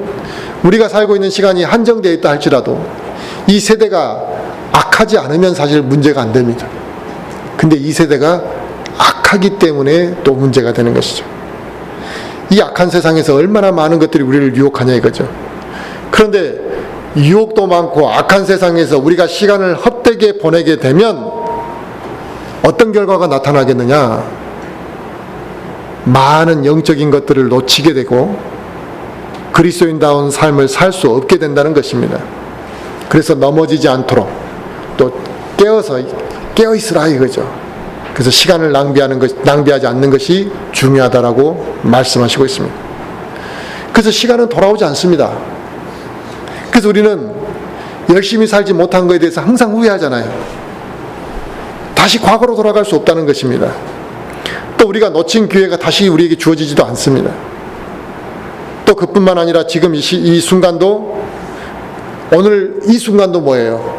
우리가 살고 있는 시간이 한정되어 있다 할지라도 이 세대가 악하지 않으면 사실 문제가 안 됩니다. 근데 이 세대가 악하기 때문에 또 문제가 되는 것이죠. 이 악한 세상에서 얼마나 많은 것들이 우리를 유혹하냐 이거죠. 그런데 유혹도 많고 악한 세상에서 우리가 시간을 헛되게 보내게 되면 어떤 결과가 나타나겠느냐? 많은 영적인 것들을 놓치게 되고 그리스도인다운 삶을 살 수 없게 된다는 것입니다. 그래서 넘어지지 않도록 또 깨어있으라 이거죠. 그래서 시간을 낭비하지 않는 것이 중요하다라고 말씀하시고 있습니다. 그래서 시간은 돌아오지 않습니다. 그래서 우리는 열심히 살지 못한 것에 대해서 항상 후회하잖아요. 다시 과거로 돌아갈 수 없다는 것입니다. 또 우리가 놓친 기회가 다시 우리에게 주어지지도 않습니다. 또 그뿐만 아니라 지금 이 순간도, 오늘 이 순간도 뭐예요?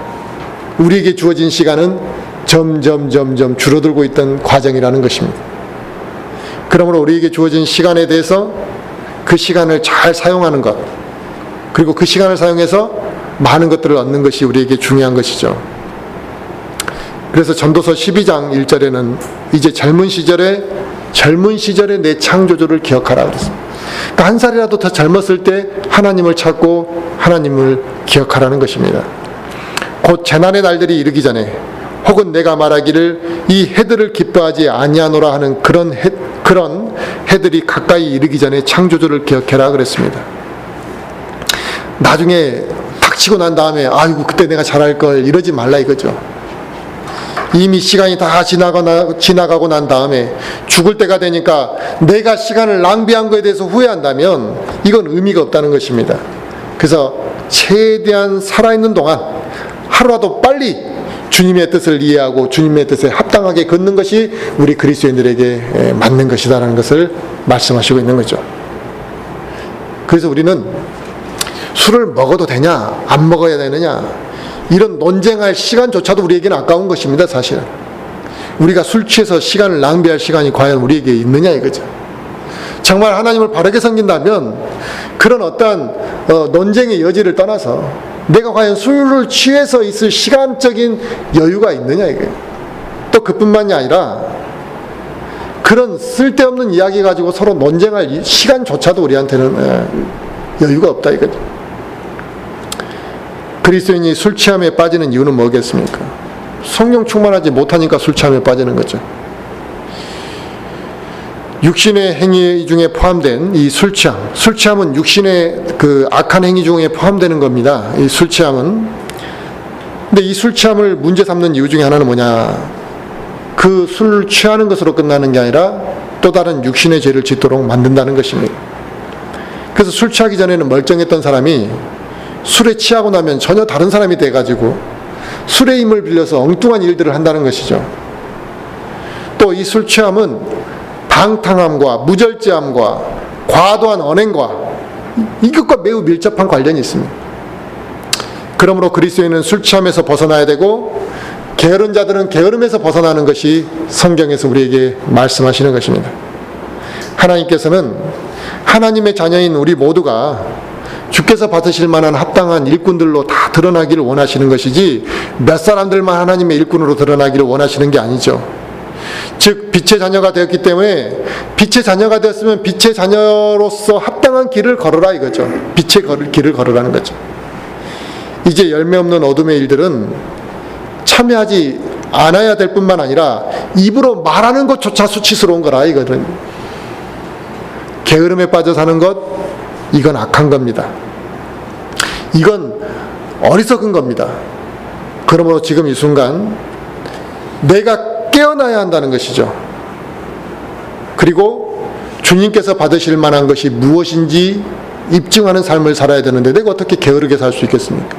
우리에게 주어진 시간은 점점 줄어들고 있던 과정이라는 것입니다. 그러므로 우리에게 주어진 시간에 대해서 그 시간을 잘 사용하는 것, 그리고 그 시간을 사용해서 많은 것들을 얻는 것이 우리에게 중요한 것이죠. 그래서 전도서 12장 1절에는 이제 젊은 시절에 내 창조주를 기억하라 그랬습니다. 그러니까 한 살이라도 더 젊었을 때 하나님을 찾고 하나님을 기억하라는 것입니다. 곧 재난의 날들이 이르기 전에, 혹은 내가 말하기를 이 해들을 기뻐하지 아니하노라 하는 그런 해들이 가까이 이르기 전에 창조주를 기억해라 그랬습니다. 나중에 닥치고 난 다음에 아이고 그때 내가 잘할 걸 이러지 말라 이거죠. 이미 시간이 다 지나가고 난 다음에 죽을 때가 되니까 내가 시간을 낭비한 것에 대해서 후회한다면 이건 의미가 없다는 것입니다. 그래서 최대한 살아있는 동안 하루라도 빨리 주님의 뜻을 이해하고 주님의 뜻에 합당하게 걷는 것이 우리 그리스도인들에게 맞는 것이다라는 것을 말씀하시고 있는 거죠. 그래서 우리는 술을 먹어도 되냐 안 먹어야 되느냐 이런 논쟁할 시간조차도 우리에게는 아까운 것입니다. 사실은 우리가 술 취해서 시간을 낭비할 시간이 과연 우리에게 있느냐 이거죠. 정말 하나님을 바르게 섬긴다면 그런 어떠한 논쟁의 여지를 떠나서 내가 과연 술을 취해서 있을 시간적인 여유가 있느냐 이거예요. 또 그뿐만이 아니라 그런 쓸데없는 이야기 가지고 서로 논쟁할 시간조차도 우리한테는 여유가 없다 이거죠. 그리스도인이 술 취함에 빠지는 이유는 뭐겠습니까? 성령 충만하지 못하니까 술 취함에 빠지는 거죠. 육신의 행위 중에 포함된 이 술 취함은 육신의 그 악한 행위 중에 포함되는 겁니다. 이 술 취함은. 근데 이 술 취함을 문제 삼는 이유 중에 하나는 뭐냐? 그 술 취하는 것으로 끝나는 게 아니라 또 다른 육신의 죄를 짓도록 만든다는 것입니다. 그래서 술 취하기 전에는 멀쩡했던 사람이 술에 취하고 나면 전혀 다른 사람이 돼가지고 술의 힘을 빌려서 엉뚱한 일들을 한다는 것이죠. 또 이 술 취함은 방탕함과 무절제함과 과도한 언행과 이것과 매우 밀접한 관련이 있습니다. 그러므로 그리스도인은 술 취함에서 벗어나야 되고 게으른 자들은 게으름에서 벗어나는 것이 성경에서 우리에게 말씀하시는 것입니다. 하나님께서는 하나님의 자녀인 우리 모두가 주께서 받으실 만한 합당한 일꾼들로 다 드러나기를 원하시는 것이지 몇 사람들만 하나님의 일꾼으로 드러나기를 원하시는 게 아니죠. 즉 빛의 자녀가 되었기 때문에 빛의 자녀가 되었으면 빛의 자녀로서 합당한 길을 걸어라 이거죠. 빛의 길을 걸으라는 거죠. 이제 열매 없는 어둠의 일들은 참여하지 않아야 될 뿐만 아니라 입으로 말하는 것조차 수치스러운 거라 이거는. 게으름에 빠져 사는 것, 이건 악한 겁니다. 이건 어리석은 겁니다. 그러므로 지금 이 순간 내가 깨어나야 한다는 것이죠. 그리고 주님께서 받으실 만한 것이 무엇인지 입증하는 삶을 살아야 되는데 내가 어떻게 게으르게 살 수 있겠습니까?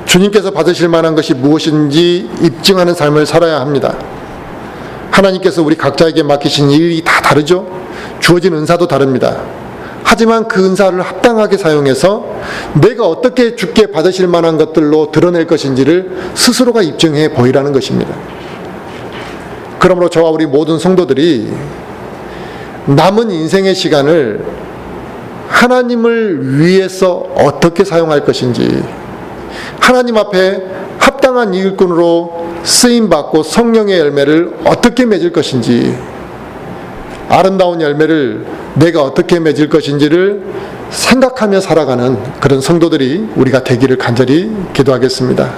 주님께서 받으실 만한 것이 무엇인지 입증하는 삶을 살아야 합니다. 하나님께서 우리 각자에게 맡기신 일이 다 다르죠? 주어진 은사도 다릅니다. 하지만 그 은사를 합당하게 사용해서 내가 어떻게 주께 받으실 만한 것들로 드러낼 것인지를 스스로가 입증해 보이라는 것입니다. 그러므로 저와 우리 모든 성도들이 남은 인생의 시간을 하나님을 위해서 어떻게 사용할 것인지, 하나님 앞에 합당한 합당한 일꾼으로 쓰임받고 성령의 열매를 어떻게 맺을 것인지, 아름다운 열매를 내가 어떻게 맺을 것인지를 생각하며 살아가는 그런 성도들이 우리가 되기를 간절히 기도하겠습니다.